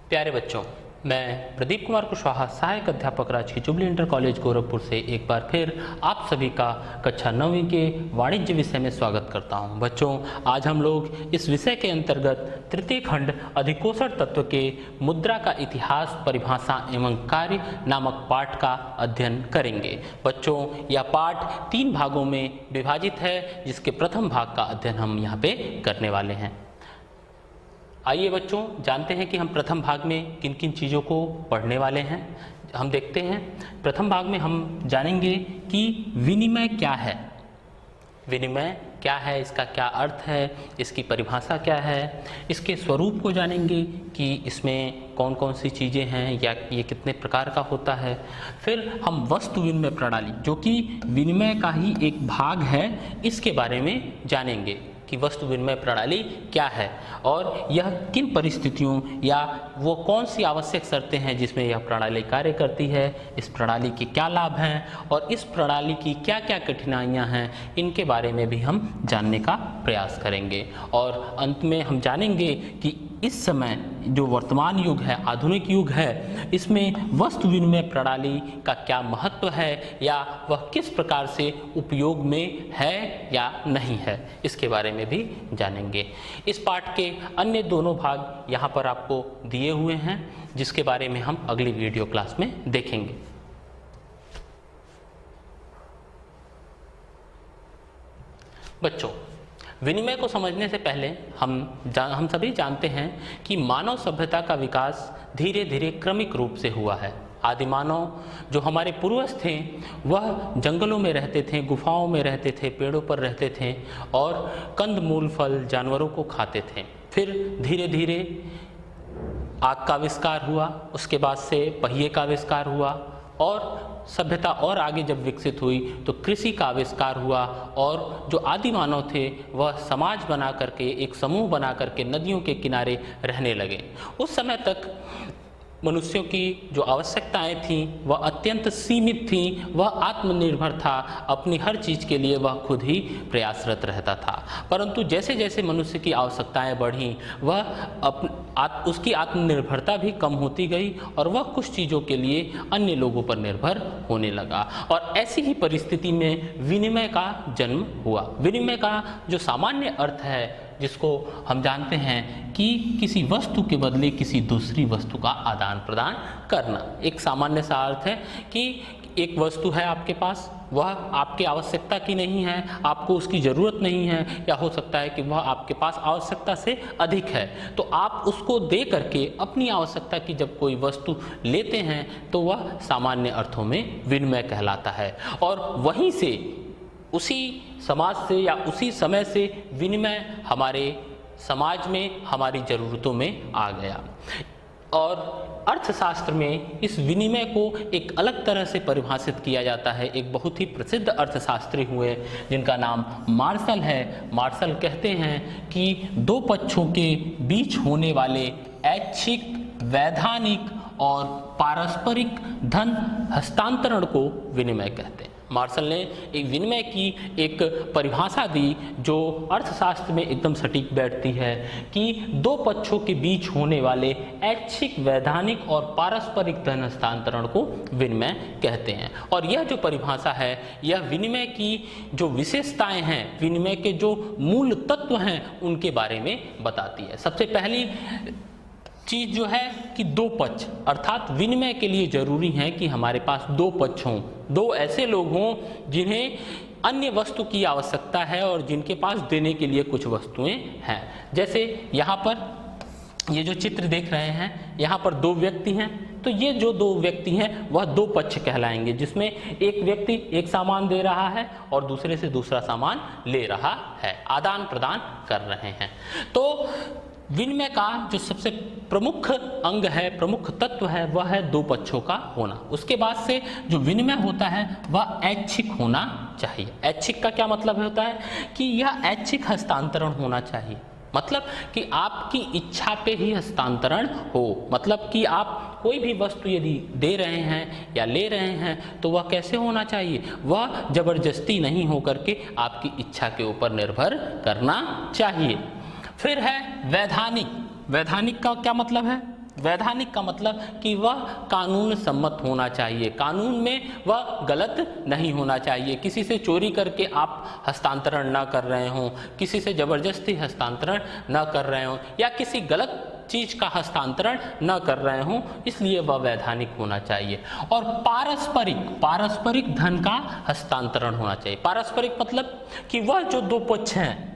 प्यारे बच्चों, मैं प्रदीप कुमार कुशवाहा, सहायक अध्यापक राजकीय जुबली इंटर कॉलेज गोरखपुर से एक बार फिर आप सभी का कक्षा 9वीं के वाणिज्य विषय में स्वागत करता हूं। बच्चों, आज हम लोग इस विषय के अंतर्गत तृतीय खंड अधिकोषण तत्व के मुद्रा का इतिहास, परिभाषा एवं कार्य नामक पाठ का अध्ययन करेंगे। बच्चों, यह पाठ 3 भागों में विभाजित है, जिसके प्रथम भाग का अध्ययन हम यहाँ पे करने वाले हैं। आइए बच्चों, जानते हैं कि हम प्रथम भाग में किन किन चीज़ों को पढ़ने वाले हैं। हम देखते हैं, प्रथम भाग में हम जानेंगे कि विनिमय क्या है। विनिमय क्या है, इसका क्या अर्थ है, इसकी परिभाषा क्या है, इसके स्वरूप को जानेंगे कि इसमें कौन कौन सी चीज़ें हैं या ये कितने प्रकार का होता है। फिर हम वस्तु विनिमय प्रणाली, जो कि विनिमय का ही एक भाग है, इसके बारे में जानेंगे कि वस्तु विनिमय प्रणाली क्या है और यह किन परिस्थितियों या वो कौन सी आवश्यक शर्तें हैं जिसमें यह प्रणाली कार्य करती है, इस प्रणाली के क्या लाभ हैं और इस प्रणाली की क्या क्या कठिनाइयां हैं, इनके बारे में भी हम जानने का प्रयास करेंगे। और अंत में हम जानेंगे कि इस समय जो वर्तमान युग है, आधुनिक युग है, इसमें वस्तु विनिमय प्रणाली का क्या महत्व है या वह किस प्रकार से उपयोग में है या नहीं है, इसके बारे में भी जानेंगे। इस पाठ के अन्य दोनों भाग यहाँ पर आपको दिए हुए हैं, जिसके बारे में हम अगली वीडियो क्लास में देखेंगे। बच्चों, विनिमय को समझने से पहले हम सभी जानते हैं कि मानव सभ्यता का विकास धीरे धीरे क्रमिक रूप से हुआ है। आदिमानव जो हमारे पूर्वज थे, वह जंगलों में रहते थे, गुफाओं में रहते थे, पेड़ों पर रहते थे और कंद मूल फल जानवरों को खाते थे। फिर धीरे धीरे आग का आविष्कार हुआ, उसके बाद से पहिए का आविष्कार हुआ और सभ्यता और आगे जब विकसित हुई तो कृषि का आविष्कार हुआ और जो आदि मानव थे वह समाज बना करके, एक समूह बना करके नदियों के किनारे रहने लगे। उस समय तक मनुष्यों की जो आवश्यकताएं थीं वह अत्यंत सीमित थीं। वह आत्मनिर्भर था, अपनी हर चीज़ के लिए वह खुद ही प्रयासरत रहता था। परंतु जैसे जैसे मनुष्य की आवश्यकताएं बढ़ीं, वह उसकी आत्मनिर्भरता भी कम होती गई और वह कुछ चीज़ों के लिए अन्य लोगों पर निर्भर होने लगा। और ऐसी ही परिस्थिति में विनिमय का जन्म हुआ। विनिमय का जो सामान्य अर्थ है, जिसको हम जानते हैं कि किसी वस्तु के बदले किसी दूसरी वस्तु का आदान प्रदान करना, एक सामान्य सा अर्थ है कि एक वस्तु है आपके पास, वह आपकी आवश्यकता की नहीं है, आपको उसकी ज़रूरत नहीं है, या हो सकता है कि वह आपके पास आवश्यकता से अधिक है, तो आप उसको दे करके अपनी आवश्यकता की जब कोई वस्तु लेते हैं तो वह सामान्य अर्थों में विनिमय कहलाता है। और वहीं से, उसी समाज से या उसी समय से विनिमय हमारे समाज में, हमारी ज़रूरतों में आ गया। और अर्थशास्त्र में इस विनिमय को एक अलग तरह से परिभाषित किया जाता है। एक बहुत ही प्रसिद्ध अर्थशास्त्री हुए जिनका नाम मार्शल है। मार्शल कहते हैं कि दो पक्षों के बीच होने वाले ऐच्छिक, वैधानिक और पारस्परिक धन हस्तांतरण को विनिमय कहते हैं। मार्शल ने एक विनिमय की एक परिभाषा दी जो अर्थशास्त्र में एकदम सटीक बैठती है कि दो पक्षों के बीच होने वाले ऐच्छिक, वैधानिक और पारस्परिक धन हस्तांतरण को विनिमय कहते हैं। और यह जो परिभाषा है, यह विनिमय की जो विशेषताएं हैं, विनिमय के जो मूल तत्व हैं, उनके बारे में बताती है। सबसे पहली चीज़ जो है कि दो पक्ष, अर्थात विनिमय के लिए जरूरी है कि हमारे पास दो पक्ष हों, दो ऐसे लोग हों जिन्हें अन्य वस्तु की आवश्यकता है और जिनके पास देने के लिए कुछ वस्तुएं हैं। जैसे यहाँ पर ये जो चित्र देख रहे हैं, यहाँ पर 2 व्यक्ति हैं, तो ये जो 2 व्यक्ति हैं वह 2 पक्ष कहलाएंगे, जिसमें एक व्यक्ति एक सामान दे रहा है और दूसरे से दूसरा सामान ले रहा है, आदान प्रदान कर रहे हैं। तो विनिमय का जो सबसे प्रमुख अंग है, प्रमुख तत्व है, वह है 2 पक्षों का होना। उसके बाद से जो विनिमय होता है वह ऐच्छिक होना चाहिए। ऐच्छिक का क्या मतलब होता है कि यह ऐच्छिक हस्तांतरण होना चाहिए, मतलब कि आपकी इच्छा पे ही हस्तांतरण हो। मतलब कि आप कोई भी वस्तु यदि दे रहे हैं या ले रहे हैं तो वह कैसे होना चाहिए, वह जबरदस्ती नहीं हो करके आपकी इच्छा के ऊपर निर्भर करना चाहिए। फिर है वैधानिक। वैधानिक का क्या मतलब है वैधानिक का मतलब कि वह कानून सम्मत होना चाहिए, कानून में वह गलत नहीं होना चाहिए। किसी से चोरी करके आप हस्तांतरण न कर रहे हों, किसी से ज़बरदस्ती हस्तांतरण न कर रहे हों, या किसी गलत चीज का हस्तांतरण न कर रहे हों, इसलिए वह वैधानिक होना चाहिए। और पारस्परिक धन का हस्तांतरण होना चाहिए। पारस्परिक मतलब कि वह जो दो पक्ष हैं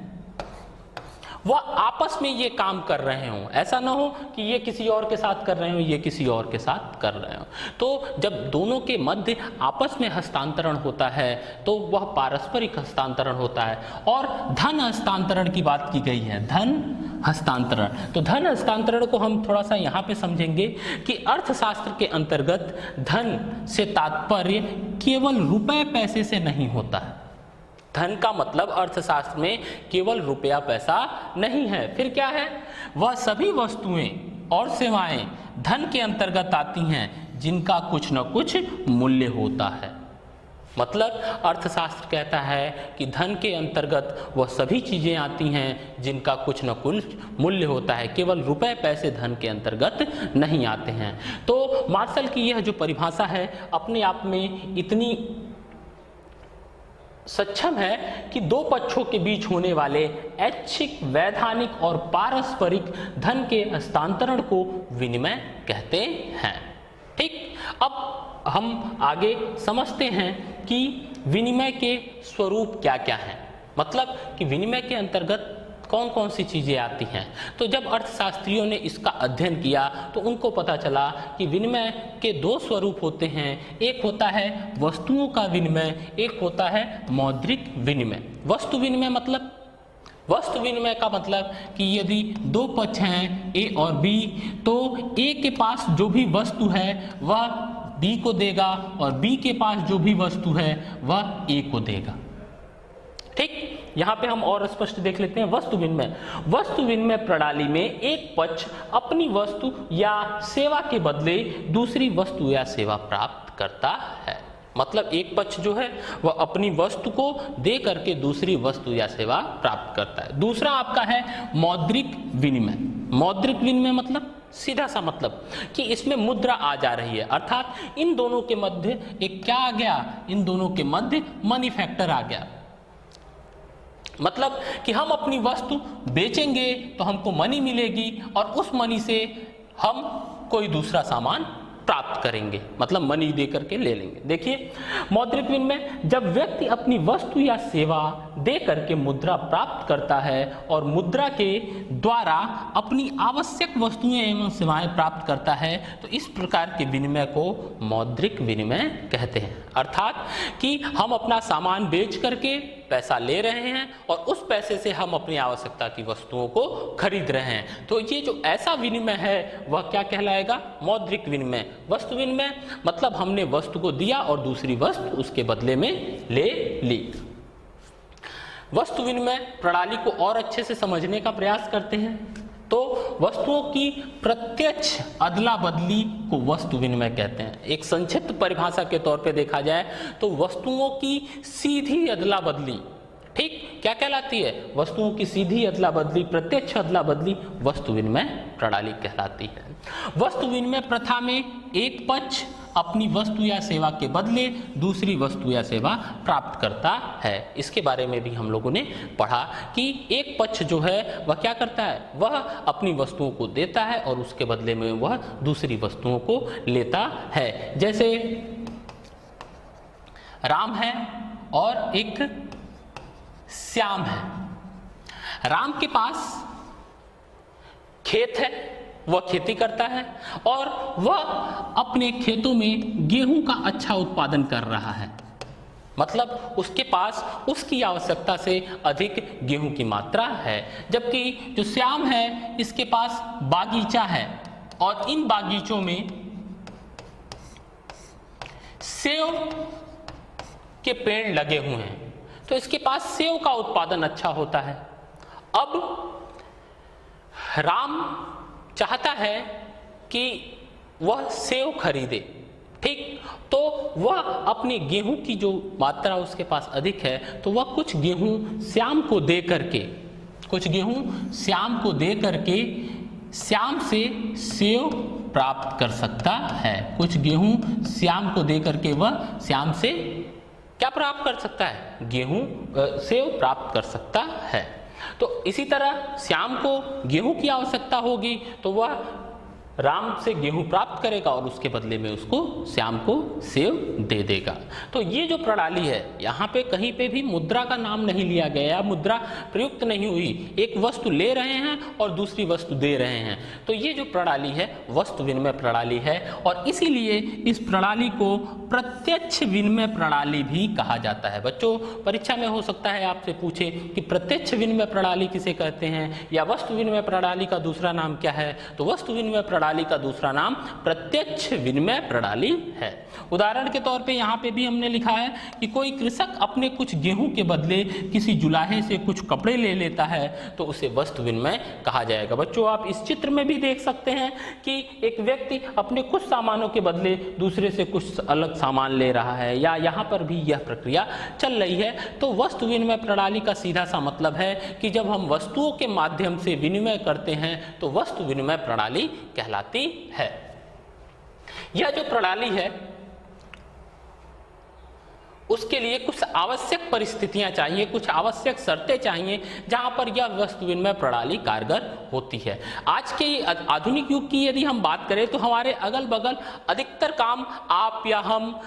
वह आपस में ये काम कर रहे हों, ऐसा ना हो कि ये किसी और के साथ कर रहे हो, ये किसी और के साथ कर रहे हो। तो जब दोनों के मध्य आपस में हस्तांतरण होता है तो वह पारस्परिक हस्तांतरण होता है। और धन हस्तांतरण की बात की गई है, धन हस्तांतरण। तो धन हस्तांतरण को हम थोड़ा सा यहाँ पे समझेंगे कि अर्थशास्त्र के अंतर्गत धन से तात्पर्य केवल रुपए पैसे से नहीं होता है। धन का मतलब अर्थशास्त्र में केवल रुपया पैसा नहीं है, फिर क्या है? वह सभी वस्तुएं और सेवाएं धन के अंतर्गत आती हैं जिनका कुछ न कुछ मूल्य होता है। मतलब अर्थशास्त्र कहता है कि धन के अंतर्गत वह सभी चीजें आती हैं जिनका कुछ न कुछ मूल्य होता है, केवल रुपए पैसे धन के अंतर्गत नहीं आते हैं। तो मार्शल की यह जो परिभाषा है अपने आप में इतनी सक्षम है कि दो पक्षों के बीच होने वाले ऐच्छिक, वैधानिक और पारस्परिक धन के हस्तांतरण को विनिमय कहते हैं। ठीक, अब हम आगे समझते हैं कि विनिमय के स्वरूप क्या क्या हैं, मतलब कि विनिमय के अंतर्गत कौन कौन सी चीजें आती हैं। तो जब अर्थशास्त्रियों ने इसका अध्ययन किया तो उनको पता चला कि विनिमय के दो स्वरूप होते हैं, एक होता है वस्तुओं का विनिमय, एक होता है मौद्रिक विनिमय। वस्तु विनिमय मतलब, वस्तु विनिमय का मतलब कि यदि दो पक्ष हैं ए और बी, तो ए के पास जो भी वस्तु है वह बी को देगा और बी के पास जो भी वस्तु है वह ए को देगा। ठीक, यहां पे हम और स्पष्ट देख लेते हैं वस्तु विनिमय। वस्तु विनिमय प्रणाली में एक पक्ष अपनी वस्तु या सेवा के बदले दूसरी वस्तु या सेवा प्राप्त करता है। मतलब एक पक्ष जो है वह अपनी वस्तु को दे करके दूसरी वस्तु या सेवा प्राप्त करता है। दूसरा आपका है मौद्रिक विनिमय। मौद्रिक विनिमय मतलब सीधा सा मतलब कि इसमें मुद्रा आ जा रही है, अर्थात इन दोनों के मध्य एक क्या आ गया, इन दोनों के मध्य मनी फैक्टर आ गया। मतलब कि हम अपनी वस्तु बेचेंगे तो हमको मनी मिलेगी और उस मनी से हम कोई दूसरा सामान प्राप्त करेंगे, मतलब मनी दे करके ले लेंगे। देखिए मौद्रिक विनिमय, जब व्यक्ति अपनी वस्तु या सेवा दे करके मुद्रा प्राप्त करता है और मुद्रा के द्वारा अपनी आवश्यक वस्तुएं एवं सेवाएं प्राप्त करता है, तो इस प्रकार के विनिमय को मौद्रिक विनिमय कहते हैं। अर्थात कि हम अपना सामान बेच करके पैसा ले रहे हैं और उस पैसे से हम अपनी आवश्यकता की वस्तुओं को खरीद रहे हैं। तो ये जो ऐसा विनिमय है वह क्या कहलाएगा? मौद्रिक विनिमय। वस्तु विनिमय मतलब हमने वस्तु को दिया और दूसरी वस्तु उसके बदले में ले ली। वस्तु विनिमय प्रणाली को और अच्छे से समझने का प्रयास करते हैं तो वस्तुओं की प्रत्यक्ष अदला बदली को वस्तु विनिमय कहते हैं। एक संक्षिप्त परिभाषा के तौर पे देखा जाए तो वस्तुओं की सीधी अदला बदली, ठीक, क्या कहलाती है? वस्तुओं की सीधी अदला बदली, प्रत्यक्ष अदला बदली वस्तु विनिमय प्रणाली कहलाती है। वस्तु विनिमय प्रथा में एक पक्ष अपनी वस्तु या सेवा के बदले दूसरी वस्तु या सेवा प्राप्त करता है। इसके बारे में भी हम लोगों ने पढ़ा कि एक पक्ष जो है वह क्या करता है, वह अपनी वस्तुओं को देता है और उसके बदले में वह दूसरी वस्तुओं को लेता है। जैसे राम है और एक श्याम है। राम के पास खेत है, वह खेती करता है और वह अपने खेतों में गेहूं का अच्छा उत्पादन कर रहा है। मतलब उसके पास उसकी आवश्यकता से अधिक गेहूं की मात्रा है। जबकि जो श्याम है इसके पास बागीचा है और इन बागीचों में सेव के पेड़ लगे हुए हैं, तो इसके पास सेव का उत्पादन अच्छा होता है। अब राम चाहता है कि वह सेव खरीदे, ठीक, तो वह अपने गेहूं की जो मात्रा उसके पास अधिक है तो वह कुछ गेहूं श्याम को दे करके श्याम से सेव प्राप्त कर सकता है। कुछ गेहूं श्याम को दे करके वह श्याम से क्या प्राप्त कर सकता है? गेहूं सेव प्राप्त कर सकता है। तो इसी तरह श्याम को गेहूं की आवश्यकता होगी तो वह राम से गेहूं प्राप्त करेगा और उसके बदले में उसको श्याम को सेव दे देगा। तो ये जो प्रणाली है, यहाँ पे कहीं पे भी मुद्रा का नाम नहीं लिया गया, मुद्रा प्रयुक्त नहीं हुई। एक वस्तु ले रहे हैं और दूसरी वस्तु दे रहे हैं। तो ये जो प्रणाली है वस्तु विनिमय प्रणाली है और इसीलिए इस प्रणाली को प्रत्यक्ष विनिमय प्रणाली भी कहा जाता है। बच्चों, परीक्षा में हो सकता है आपसे पूछे कि प्रत्यक्ष विनिमय प्रणाली किसे कहते हैं या वस्तु विनिमय प्रणाली का दूसरा नाम क्या है? तो वस्तु विनिमय प्रणाली का दूसरा नाम प्रत्यक्ष विनिमय प्रणाली है। उदाहरण के तौर पे यहाँ पे भी हमने लिखा है कि कोई कृषक अपने कुछ गेहूं के बदले किसी जुलाहे से कुछ कपड़े ले लेता है तो उसे वस्तु विनिमय कहा जाएगा। बच्चों, आप इस चित्र में भी देख सकते हैं कि एक व्यक्ति अपने कुछ सामानों के बदले दूसरे से कुछ अलग सामान ले रहा है या यहाँ पर भी यह प्रक्रिया चल रही है। तो वस्तु विनिमय प्रणाली का सीधा सा मतलब है कि जब हम वस्तुओं के माध्यम से विनिमय करते हैं तो वस्तु विनिमय प्रणाली कहलाती है। यह जो प्रणाली है उसके लिए कुछ आवश्यक परिस्थितियां चाहिए, कुछ आवश्यक शर्तें चाहिए जहां पर यह वस्तु विनिमय प्रणाली कारगर होती है। आज के आधुनिक युग की यदि हम बात करें तो हमारे अगल बगल अधिकतर काम आप या हम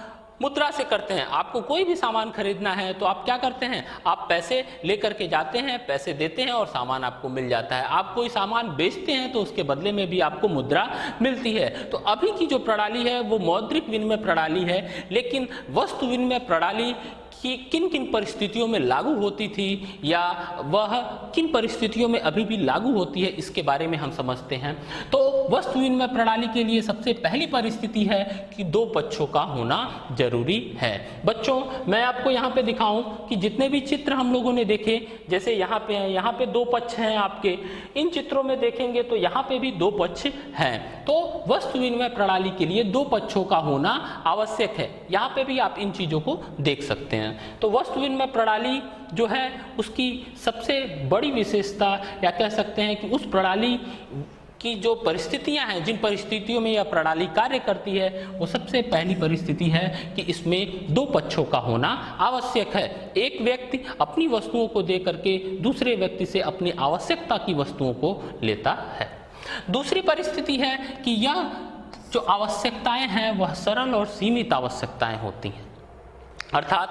मुद्रा से करते हैं। आपको कोई भी सामान खरीदना है तो आप क्या करते हैं? आप पैसे लेकर के जाते हैं, पैसे देते हैं और सामान आपको मिल जाता है। आप कोई सामान बेचते हैं तो उसके बदले में भी आपको मुद्रा मिलती है। तो अभी की जो प्रणाली है वो मौद्रिक विनिमय प्रणाली है, लेकिन वस्तु विनिमय प्रणाली कि किन किन परिस्थितियों में लागू होती थी या वह किन परिस्थितियों में अभी भी लागू होती है, इसके बारे में हम समझते हैं। तो वस्तु विनिमय प्रणाली के लिए सबसे पहली परिस्थिति है कि दो पक्षों का होना जरूरी है। बच्चों, मैं आपको यहाँ पे दिखाऊं कि जितने भी चित्र हम लोगों ने देखे, जैसे यहाँ पे हैं, यहाँ पे दो पक्ष हैं आपके, इन चित्रों में देखेंगे तो यहाँ पे भी दो पक्ष हैं। तो वस्तु विनिमय प्रणाली के लिए दो पक्षों का होना आवश्यक है। यहाँ पे भी आप इन चीजों को देख सकते हैं। तो वस्तु विनिमय प्रणाली जो है उसकी सबसे बड़ी विशेषता या कह सकते हैं कि उस प्रणाली की जो परिस्थितियां हैं, जिन परिस्थितियों में यह प्रणाली कार्य करती है, वो सबसे पहली परिस्थिति है कि इसमें दो पक्षों का होना आवश्यक है। एक व्यक्ति अपनी वस्तुओं को दे करके दूसरे व्यक्ति से अपनी आवश्यकता की वस्तुओं को लेता है। दूसरी परिस्थिति है कि यह जो आवश्यकताएं हैं वह सरल और सीमित आवश्यकताएं होती हैं, अर्थात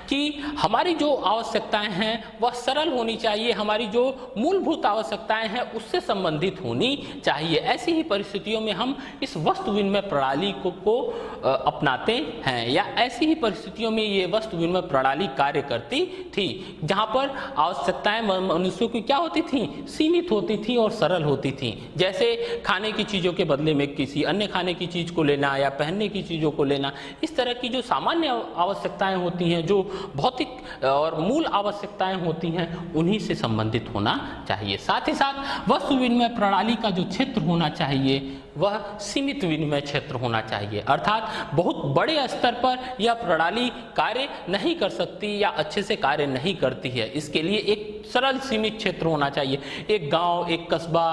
कि हमारी जो आवश्यकताएं हैं वह सरल होनी चाहिए, हमारी जो मूलभूत आवश्यकताएं हैं उससे संबंधित होनी चाहिए। ऐसी ही परिस्थितियों में हम इस वस्तु विनिमय प्रणाली को अपनाते हैं या ऐसी ही परिस्थितियों में ये वस्तु विनिमय प्रणाली कार्य करती थी, जहां पर आवश्यकताएं मनुष्यों की क्या होती थी? सीमित होती थी और सरल होती थी। जैसे खाने की चीज़ों के बदले में किसी अन्य खाने की चीज़ को लेना या पहनने की चीज़ों को लेना, इस तरह की जो सामान्य आवश्यकताएं होती हैं, जो भौतिक और मूल आवश्यकताएं होती हैं, उन्हीं से संबंधित होना चाहिए। साथ ही साथ वस्तु विनिमय प्रणाली का जो क्षेत्र होना चाहिए वह सीमित विनिमय क्षेत्र होना चाहिए, अर्थात बहुत बड़े स्तर पर यह प्रणाली कार्य नहीं कर सकती या अच्छे से कार्य नहीं करती है। इसके लिए एक सरल सीमित क्षेत्र होना चाहिए। एक गांव, एक कस्बा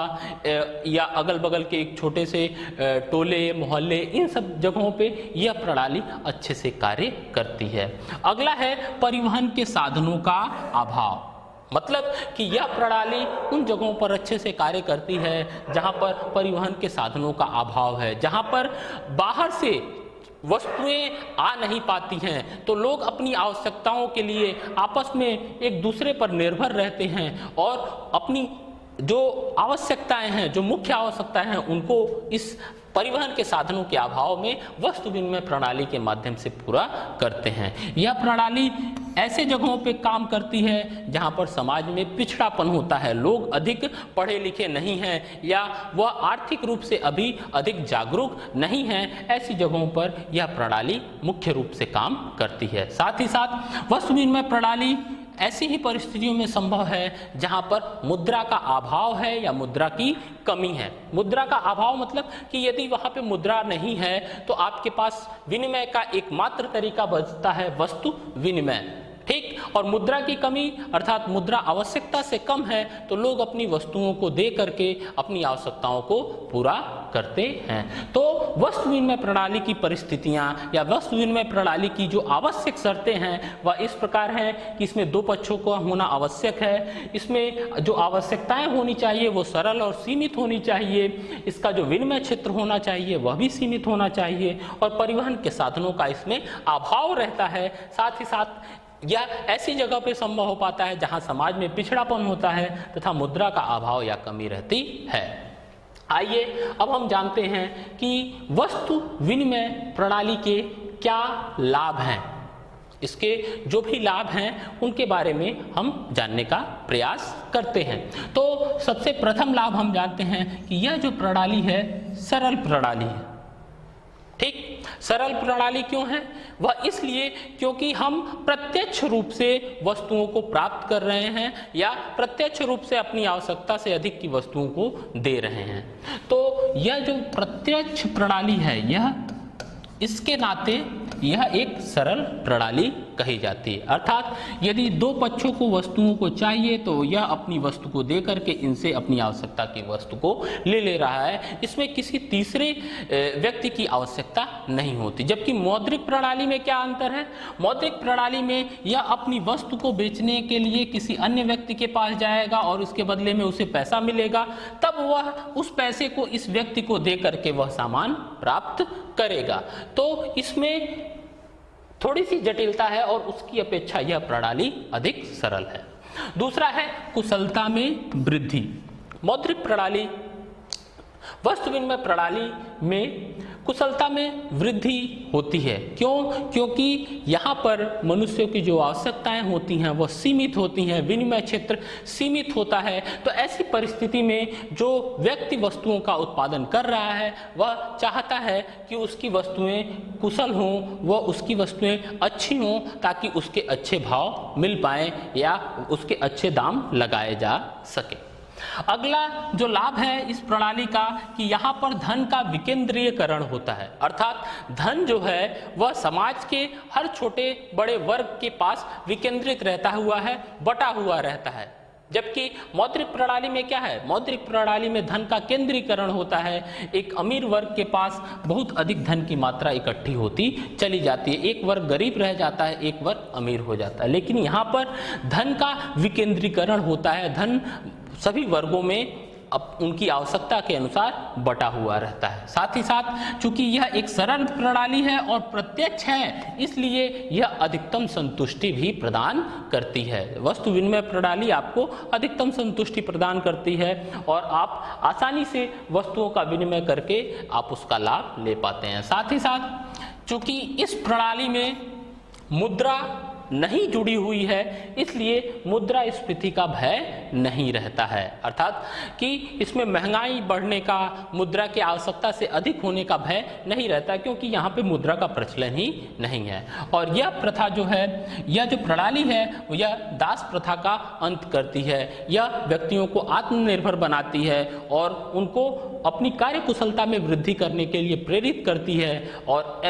या अगल बगल के एक छोटे से टोले मोहल्ले, इन सब जगहों पे यह प्रणाली अच्छे से कार्य करती है। अगला है परिवहन के साधनों का अभाव, मतलब कि यह प्रणाली उन जगहों पर अच्छे से कार्य करती है जहां पर परिवहन के साधनों का अभाव है, जहां पर बाहर से वस्तुएं आ नहीं पाती हैं, तो लोग अपनी आवश्यकताओं के लिए आपस में एक दूसरे पर निर्भर रहते हैं और अपनी जो आवश्यकताएं हैं, जो मुख्य आवश्यकताएं हैं, उनको इस परिवहन के साधनों के अभाव में वस्तु विनिमय प्रणाली के माध्यम से पूरा करते हैं। यह प्रणाली ऐसे जगहों पे काम करती है जहां पर समाज में पिछड़ापन होता है, लोग अधिक पढ़े लिखे नहीं हैं या वह आर्थिक रूप से अभी अधिक जागरूक नहीं हैं। ऐसी जगहों पर यह प्रणाली मुख्य रूप से काम करती है। साथ ही साथ वस्तु विनिमय प्रणाली ऐसी ही परिस्थितियों में संभव है जहां पर मुद्रा का अभाव है या मुद्रा की कमी है। मुद्रा का अभाव मतलब कि यदि वहां पे मुद्रा नहीं है तो आपके पास विनिमय का एकमात्र तरीका बचता है वस्तु विनिमय। ठीक। और मुद्रा की कमी अर्थात मुद्रा आवश्यकता से कम है तो लोग अपनी वस्तुओं को दे करके अपनी आवश्यकताओं को पूरा करते हैं। तो वस्तु विनिमय प्रणाली की परिस्थितियां या वस्तु विनिमय प्रणाली की जो आवश्यक शर्तें हैं वह इस प्रकार हैं कि इसमें दो पक्षों का होना आवश्यक है, इसमें जो आवश्यकताएं होनी चाहिए वो सरल और सीमित होनी चाहिए, इसका जो विनिमय क्षेत्र होना चाहिए वह भी सीमित होना चाहिए और परिवहन के साधनों का इसमें अभाव रहता है। साथ ही साथ यह ऐसी जगह पे संभव हो पाता है जहां समाज में पिछड़ापन होता है तथा मुद्रा का अभाव या कमी रहती है। आइए अब हम जानते हैं कि वस्तु विनिमय प्रणाली के क्या लाभ हैं। इसके जो भी लाभ हैं उनके बारे में हम जानने का प्रयास करते हैं। तो सबसे प्रथम लाभ हम जानते हैं कि यह जो प्रणाली है सरल प्रणाली है। ठीक, सरल प्रणाली क्यों है? वह इसलिए क्योंकि हम प्रत्यक्ष रूप से वस्तुओं को प्राप्त कर रहे हैं या प्रत्यक्ष रूप से अपनी आवश्यकता से अधिक की वस्तुओं को दे रहे हैं। तो यह जो प्रत्यक्ष प्रणाली है यह इसके नाते यह एक सरल प्रणाली कही जाती है। अर्थात यदि दो पक्षों को वस्तुओं को चाहिए तो यह अपनी वस्तु को दे करके इनसे अपनी आवश्यकता की वस्तु को ले रहा है, इसमें किसी तीसरे व्यक्ति की आवश्यकता नहीं होती। जबकि मौद्रिक प्रणाली में क्या अंतर है? मौद्रिक प्रणाली में यह अपनी वस्तु को बेचने के लिए किसी अन्य व्यक्ति के पास जाएगा और उसके बदले में उसे पैसा मिलेगा, तब वह उस पैसे को इस व्यक्ति को दे करके वह सामान प्राप्त करेगा। तो इसमें थोड़ी सी जटिलता है और उसकी अपेक्षा यह प्रणाली अधिक सरल है। दूसरा है कुशलता में वृद्धि। मौद्रिक प्रणाली वस्तु विनिमय प्रणाली में कुशलता में वृद्धि होती है। क्यों? क्योंकि यहाँ पर मनुष्यों की जो आवश्यकताएं होती हैं वह सीमित होती हैं, विनिमय क्षेत्र सीमित होता है। तो ऐसी परिस्थिति में जो व्यक्ति वस्तुओं का उत्पादन कर रहा है वह चाहता है कि उसकी वस्तुएं कुशल हों, वह उसकी वस्तुएं अच्छी हों ताकि उसके अच्छे भाव मिल पाएँ या उसके अच्छे दाम लगाए जा सके। अगला जो लाभ है इस प्रणाली का कि यहाँ पर धन का विकेंद्रीयकरण होता है। अर्थात धन जो है वह समाज के हर छोटे बड़े वर्ग के पास विकेंद्रित रहता हुआ है, बटा हुआ रहता है। जबकि मौद्रिक प्रणाली में क्या है? मौद्रिक प्रणाली में धन का केंद्रीकरण होता है। एक अमीर वर्ग के पास बहुत अधिक धन की मात्रा इकट्ठी होती चली जाती है, एक वर्ग गरीब रह जाता है, एक वर्ग अमीर हो जाता है। लेकिन यहाँ पर धन का विकेंद्रीकरण होता है, धन सभी वर्गों में अब उनकी आवश्यकता के अनुसार बटा हुआ रहता है। साथ ही साथ चूंकि यह एक सरल प्रणाली है और प्रत्यक्ष है, इसलिए यह अधिकतम संतुष्टि भी प्रदान करती है। वस्तु विनिमय प्रणाली आपको अधिकतम संतुष्टि प्रदान करती है और आप आसानी से वस्तुओं का विनिमय करके आप उसका लाभ ले पाते हैं। साथ ही साथ चूंकि इस प्रणाली में मुद्रा नहीं जुड़ी हुई है, इसलिए मुद्रास्फीति का भय नहीं रहता है। अर्थात कि इसमें महंगाई बढ़ने का, मुद्रा की आवश्यकता से अधिक होने का भय नहीं रहता, क्योंकि यहाँ पे मुद्रा का प्रचलन ही नहीं है। और यह प्रथा जो है, यह जो प्रणाली है, यह दास प्रथा का अंत करती है। यह व्यक्तियों को आत्मनिर्भर बनाती है और उनको अपनी कार्य कुशलता में वृद्धि करने के लिए प्रेरित करती है और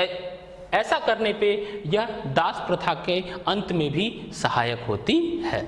ऐसा करने पे यह दास प्रथा के अंत में भी सहायक होती है।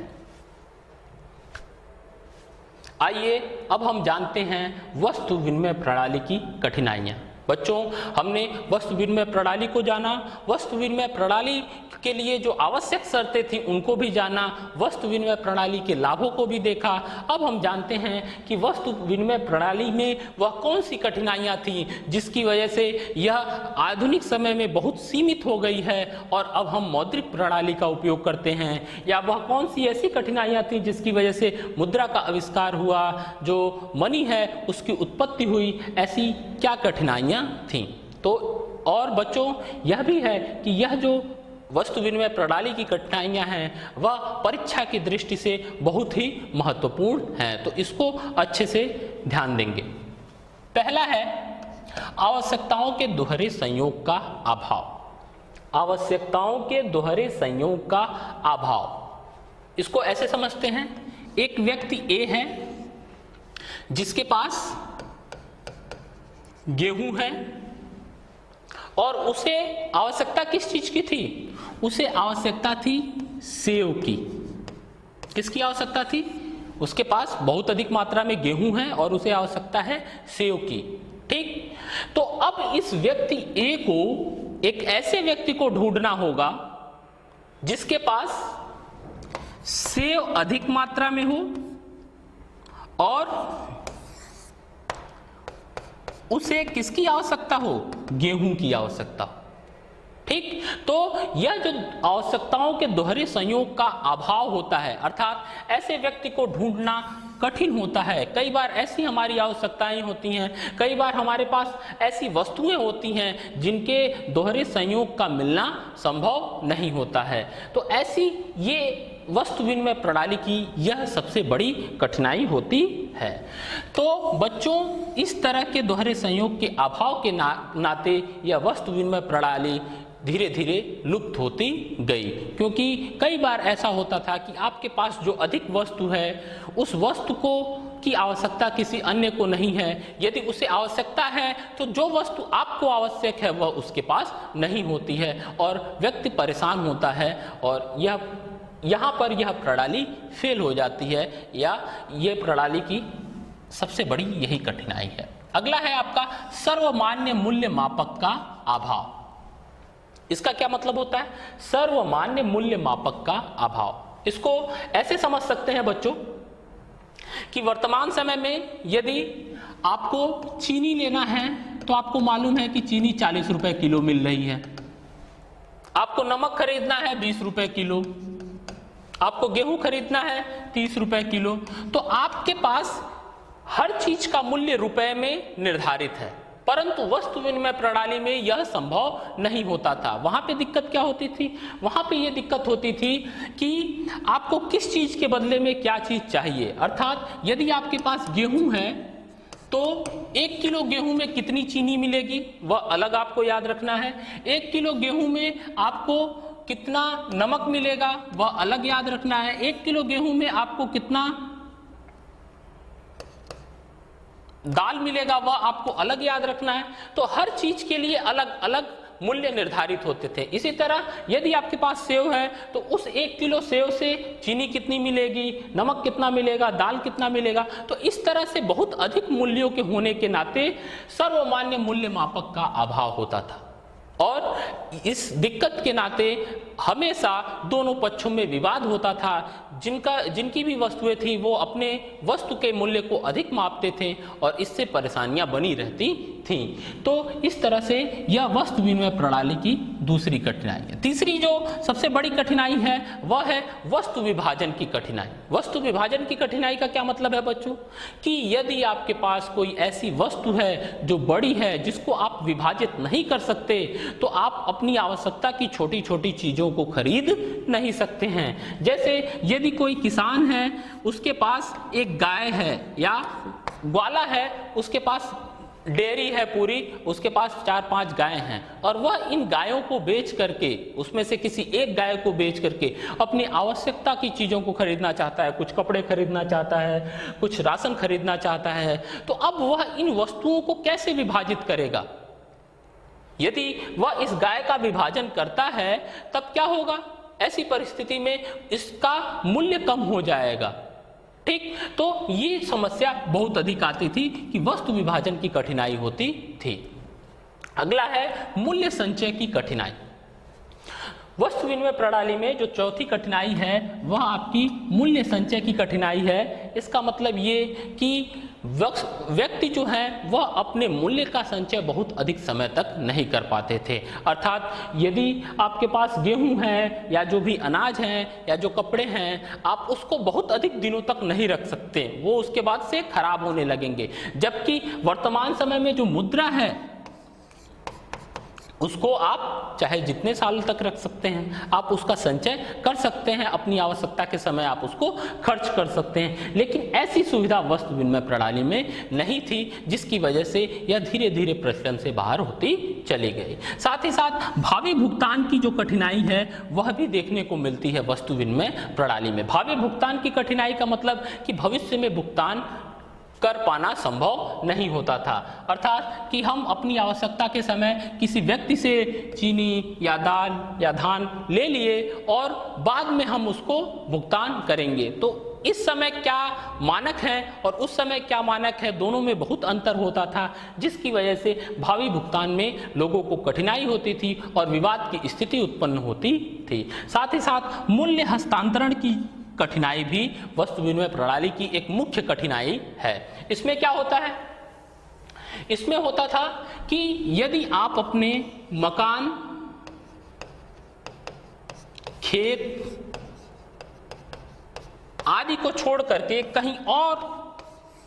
आइए अब हम जानते हैं वस्तु विनिमय प्रणाली की कठिनाइयां। बच्चों, हमने वस्तु विनिमय प्रणाली को जाना, वस्तु विनिमय प्रणाली के लिए जो आवश्यक शर्तें थी उनको भी जाना, वस्तु विनिमय प्रणाली के लाभों को भी देखा। अब हम जानते हैं कि वस्तु विनिमय प्रणाली में वह कौन सी कठिनाइयां थीं जिसकी वजह से यह आधुनिक समय में बहुत सीमित हो गई है और अब हम मौद्रिक प्रणाली का उपयोग करते हैं, या वह कौन सी ऐसी कठिनाइयां थीं जिसकी वजह से मुद्रा का आविष्कार हुआ, जो मनी है उसकी उत्पत्ति हुई। ऐसी क्या कठिनाइयां थी? तो और बच्चों यह भी है कि यह जो वस्तु विनिमय प्रणाली की कठिनाइयां हैं वह परीक्षा की दृष्टि से बहुत ही महत्वपूर्ण हैं, तो इसको अच्छे से ध्यान देंगे। पहला है आवश्यकताओं के दोहरे संयोग का अभाव। आवश्यकताओं के दोहरे संयोग का अभाव, इसको ऐसे समझते हैं, एक व्यक्ति ए है जिसके पास गेहूं है और उसे आवश्यकता किस चीज की थी? उसे आवश्यकता थी सेव की। किसकी आवश्यकता थी? उसके पास बहुत अधिक मात्रा में गेहूं है और उसे आवश्यकता है सेव की। ठीक, तो अब इस व्यक्ति ए को एक ऐसे व्यक्ति को ढूंढना होगा जिसके पास सेव अधिक मात्रा में हो और उसे किसकी आवश्यकता हो? गेहूं की आवश्यकता हो। ठीक, तो यह जो आवश्यकताओं के दोहरे संयोग का अभाव होता है, अर्थात ऐसे व्यक्ति को ढूंढना कठिन होता है। कई बार ऐसी हमारी आवश्यकताएं होती हैं, कई बार हमारे पास ऐसी वस्तुएं होती हैं जिनके दोहरे संयोग का मिलना संभव नहीं होता है। तो ऐसी ये वस्तु विनिमय प्रणाली की यह सबसे बड़ी कठिनाई होती है। तो बच्चों, इस तरह के दोहरे संयोग के अभाव के नाते यह वस्तु विनिमय प्रणाली धीरे धीरे लुप्त होती गई, क्योंकि कई बार ऐसा होता था कि आपके पास जो अधिक वस्तु है उस वस्तु को की आवश्यकता किसी अन्य को नहीं है। यदि उसे आवश्यकता है तो जो वस्तु आपको आवश्यक है वह उसके पास नहीं होती है और व्यक्ति परेशान होता है और यहाँ पर यह प्रणाली फेल हो जाती है, या यह प्रणाली की सबसे बड़ी यही कठिनाई है। अगला है आपका सर्वमान्य मूल्य मापक का अभाव। इसका क्या मतलब होता है? सर्वमान्य मूल्य मापक का अभाव। इसको ऐसे समझ सकते हैं बच्चों कि वर्तमान समय में यदि आपको चीनी लेना है तो आपको मालूम है कि चीनी 40 रुपए किलो मिल रही है। आपको नमक खरीदना है 20 रुपए किलो, आपको गेहूं खरीदना है 30 रुपए किलो। तो आपके पास हर चीज का मूल्य रुपए में निर्धारित है, परंतु वस्तु विनिमय प्रणाली में यह संभव नहीं होता था। वहां पे दिक्कत क्या होती थी? वहां पे यह दिक्कत होती थी कि आपको किस चीज के बदले में क्या चीज चाहिए। अर्थात यदि आपके पास गेहूं है तो 1 किलो गेहूं में कितनी चीनी मिलेगी वह अलग आपको याद रखना है। 1 किलो गेहूं में आपको कितना नमक मिलेगा वह अलग याद रखना है। 1 किलो गेहूं में आपको कितना दाल मिलेगा वह आपको अलग याद रखना है। तो हर चीज के लिए अलग अलग मूल्य निर्धारित होते थे। इसी तरह यदि आपके पास सेव है तो उस 1 किलो सेव से चीनी कितनी मिलेगी, नमक कितना मिलेगा, दाल कितना मिलेगा। तो इस तरह से बहुत अधिक मूल्यों के होने के नाते सर्वमान्य मूल्य मापक का अभाव होता था और इस दिक्कत के नाते हमेशा दोनों पक्षों में विवाद होता था। जिनकी भी वस्तुएं थी वो अपने वस्तु के मूल्य को अधिक मापते थे और इससे परेशानियां बनी रहती थीं। तो इस तरह से यह वस्तु विनिमय प्रणाली की दूसरी कठिनाई है। तीसरी जो सबसे बड़ी कठिनाई है वह है वस्तु विभाजन की कठिनाई। वस्तु विभाजन की कठिनाई का क्या मतलब है बच्चों? कि यदि आपके पास कोई ऐसी वस्तु है जो बड़ी है जिसको आप विभाजित नहीं कर सकते तो आप अपनी आवश्यकता की छोटी छोटी चीजों को खरीद नहीं सकते हैं। जैसे यदि कोई किसान है, उसके पास एक गाय है या ग्वाला है, उसके पास डेयरी है पूरी, उसके पास 4-5 गायें हैं और वह इन गायों को बेच करके, उसमें से किसी एक गाय को बेच करके अपनी आवश्यकता की चीजों को खरीदना चाहता है, कुछ कपड़े खरीदना चाहता है, कुछ राशन खरीदना चाहता है। तो अब वह इन वस्तुओं को कैसे विभाजित करेगा? यदि वह इस गाय का विभाजन करता है तब क्या होगा? ऐसी परिस्थिति में इसका मूल्य कम हो जाएगा। ठीक, तो ये समस्या बहुत अधिक आती थी कि वस्तु विभाजन की कठिनाई होती थी। अगला है मूल्य संचय की कठिनाई। वस्तु विनिमय प्रणाली में जो चौथी कठिनाई है वह आपकी मूल्य संचय की कठिनाई है। इसका मतलब ये कि व्यक्ति जो है वह अपने मूल्य का संचय बहुत अधिक समय तक नहीं कर पाते थे। अर्थात यदि आपके पास गेहूं है या जो भी अनाज है या जो कपड़े हैं, आप उसको बहुत अधिक दिनों तक नहीं रख सकते, वो उसके बाद से खराब होने लगेंगे। जबकि वर्तमान समय में जो मुद्रा है उसको आप चाहे जितने साल तक रख सकते हैं, आप उसका संचय कर सकते हैं, अपनी आवश्यकता के समय आप उसको खर्च कर सकते हैं। लेकिन ऐसी सुविधा वस्तु विनिमय प्रणाली में नहीं थी, जिसकी वजह से यह धीरे धीरे प्रचलन से बाहर होती चली गई। साथ ही साथ भावी भुगतान की जो कठिनाई है वह भी देखने को मिलती है वस्तु विनिमय प्रणाली में। भावी भुगतान की कठिनाई का मतलब कि भविष्य में भुगतान कर पाना संभव नहीं होता था। अर्थात कि हम अपनी आवश्यकता के समय किसी व्यक्ति से चीनी या दाल या धान ले लिए और बाद में हम उसको भुगतान करेंगे। तो इस समय क्या मानक है और उस समय क्या मानक है, दोनों में बहुत अंतर होता था, जिसकी वजह से भावी भुगतान में लोगों को कठिनाई होती थी और विवाद की स्थिति उत्पन्न होती थी। साथ ही साथ मूल्य हस्तांतरण की कठिनाई भी वस्तु विनिमय प्रणाली की एक मुख्य कठिनाई है। इसमें क्या होता है, इसमें होता था कि यदि आप अपने मकान, खेत आदि को छोड़ करके कहीं और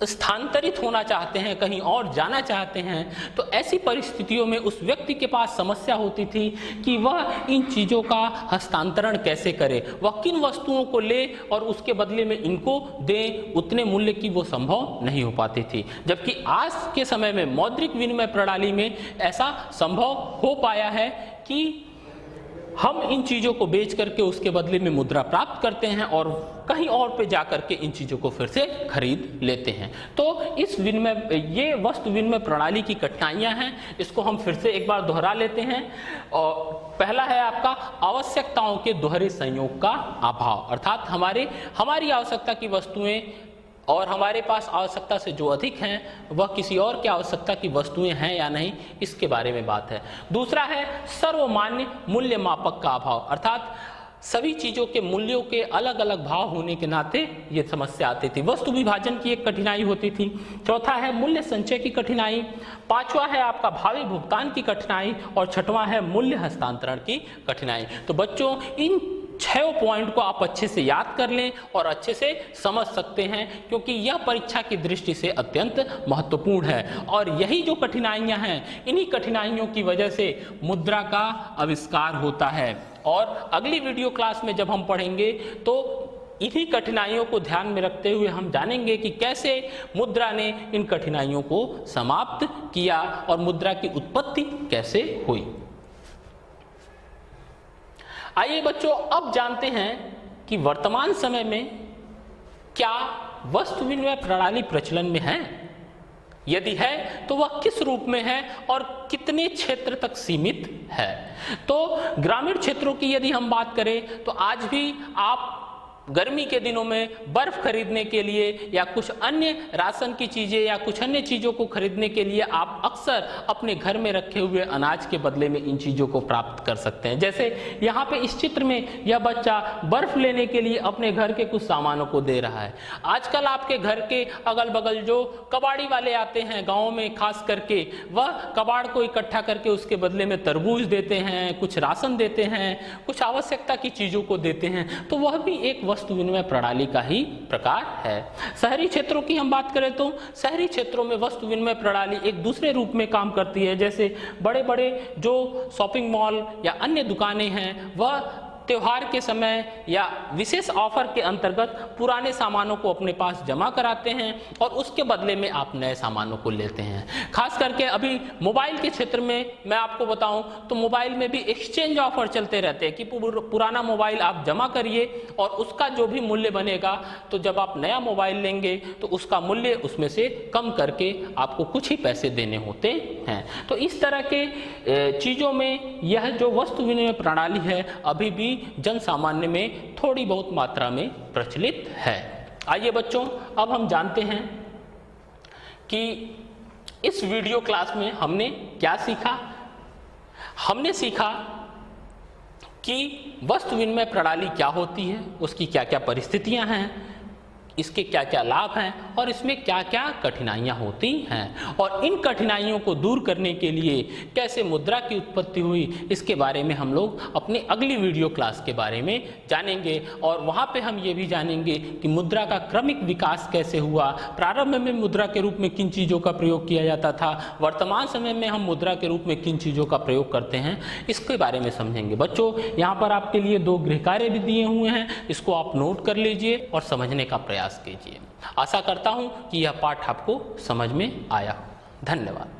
स्थानांतरित होना चाहते हैं, कहीं और जाना चाहते हैं, तो ऐसी परिस्थितियों में उस व्यक्ति के पास समस्या होती थी कि वह इन चीज़ों का हस्तांतरण कैसे करे, वह किन वस्तुओं को ले और उसके बदले में इनको दे, उतने मूल्य की वो संभव नहीं हो पाती थी। जबकि आज के समय में मौद्रिक विनिमय प्रणाली में ऐसा संभव हो पाया है कि हम इन चीज़ों को बेच करके उसके बदले में मुद्रा प्राप्त करते हैं और कहीं और पे जा करके इन चीज़ों को फिर से खरीद लेते हैं। तो इस विनिमय, ये वस्तु विनिमय प्रणाली की कठिनाइयां हैं, इसको हम फिर से एक बार दोहरा लेते हैं। और पहला है आपका आवश्यकताओं के दोहरे संयोग का अभाव, अर्थात हमारी आवश्यकता की वस्तुएं और हमारे पास आवश्यकता से जो अधिक हैं वह किसी और की आवश्यकता की वस्तुएं हैं या नहीं, इसके बारे में बात है। दूसरा है सर्वमान्य मूल्य मापक का अभाव, अर्थात सभी चीज़ों के मूल्यों के अलग अलग भाव होने के नाते ये समस्या आती थी। वस्तु विभाजन की एक कठिनाई होती थी। चौथा है मूल्य संचय की कठिनाई। पांचवा है आपका भावी भुगतान की कठिनाई और छठवां है मूल्य हस्तांतरण की कठिनाई। तो बच्चों, इन 6 पॉइंट को आप अच्छे से याद कर लें और अच्छे से समझ सकते हैं, क्योंकि यह परीक्षा की दृष्टि से अत्यंत महत्वपूर्ण है। और यही जो कठिनाइयां हैं, इन्हीं कठिनाइयों की वजह से मुद्रा का आविष्कार होता है। और अगली वीडियो क्लास में जब हम पढ़ेंगे तो इन्हीं कठिनाइयों को ध्यान में रखते हुए हम जानेंगे कि कैसे मुद्रा ने इन कठिनाइयों को समाप्त किया और मुद्रा की उत्पत्ति कैसे हुई। आइए बच्चों, अब जानते हैं कि वर्तमान समय में क्या वस्तु विनिमय प्रणाली प्रचलन में है, यदि है तो वह किस रूप में है और कितने क्षेत्र तक सीमित है। तो ग्रामीण क्षेत्रों की यदि हम बात करें तो आज भी आप गर्मी के दिनों में बर्फ खरीदने के लिए या कुछ अन्य राशन की चीज़ें या कुछ अन्य चीज़ों को खरीदने के लिए आप अक्सर अपने घर में रखे हुए अनाज के बदले में इन चीज़ों को प्राप्त कर सकते हैं। जैसे यहाँ पे इस चित्र में यह बच्चा बर्फ लेने के लिए अपने घर के कुछ सामानों को दे रहा है। आजकल आपके घर के अगल बगल जो कबाड़ी वाले आते हैं गाँव में खास करके, वह कबाड़ को इकट्ठा करके उसके बदले में तरबूज देते हैं, कुछ राशन देते हैं, कुछ आवश्यकता की चीज़ों को देते हैं। तो वह भी एक वस्तु विनिमय प्रणाली का ही प्रकार है। शहरी क्षेत्रों की हम बात करें तो शहरी क्षेत्रों में वस्तु विनिमय प्रणाली एक दूसरे रूप में काम करती है। जैसे बड़े बड़े जो शॉपिंग मॉल या अन्य दुकानें हैं, वह त्योहार के समय या विशेष ऑफर के अंतर्गत पुराने सामानों को अपने पास जमा कराते हैं और उसके बदले में आप नए सामानों को लेते हैं। खास करके अभी मोबाइल के क्षेत्र में मैं आपको बताऊं तो मोबाइल में भी एक्सचेंज ऑफर चलते रहते हैं कि पुराना मोबाइल आप जमा करिए और उसका जो भी मूल्य बनेगा, तो जब आप नया मोबाइल लेंगे तो उसका मूल्य उसमें से कम करके आपको कुछ ही पैसे देने होते हैं। तो इस तरह के चीज़ों में यह जो वस्तु विनिमय प्रणाली है अभी भी जन सामान्य में थोड़ी बहुत मात्रा में प्रचलित है। आइए बच्चों, अब हम जानते हैं कि इस वीडियो क्लास में हमने क्या सीखा। हमने सीखा कि वस्तु विनिमय प्रणाली क्या होती है, उसकी क्या क्या परिस्थितियां हैं, इसके क्या क्या लाभ हैं और इसमें क्या क्या कठिनाइयां होती हैं, और इन कठिनाइयों को दूर करने के लिए कैसे मुद्रा की उत्पत्ति हुई, इसके बारे में हम लोग अपनी अगली वीडियो क्लास के बारे में जानेंगे। और वहाँ पे हम ये भी जानेंगे कि मुद्रा का क्रमिक विकास कैसे हुआ, प्रारंभ में मुद्रा के रूप में किन चीज़ों का प्रयोग किया जाता था, वर्तमान समय में हम मुद्रा के रूप में किन चीज़ों का प्रयोग करते हैं, इसके बारे में समझेंगे। बच्चों, यहाँ पर आपके लिए 2 गृह कार्य भी दिए हुए हैं, इसको आप नोट कर लीजिए और समझने का प्रयास कीजिए। आशा करता हूं कि यह पाठ आपको समझ में आया हो। धन्यवाद।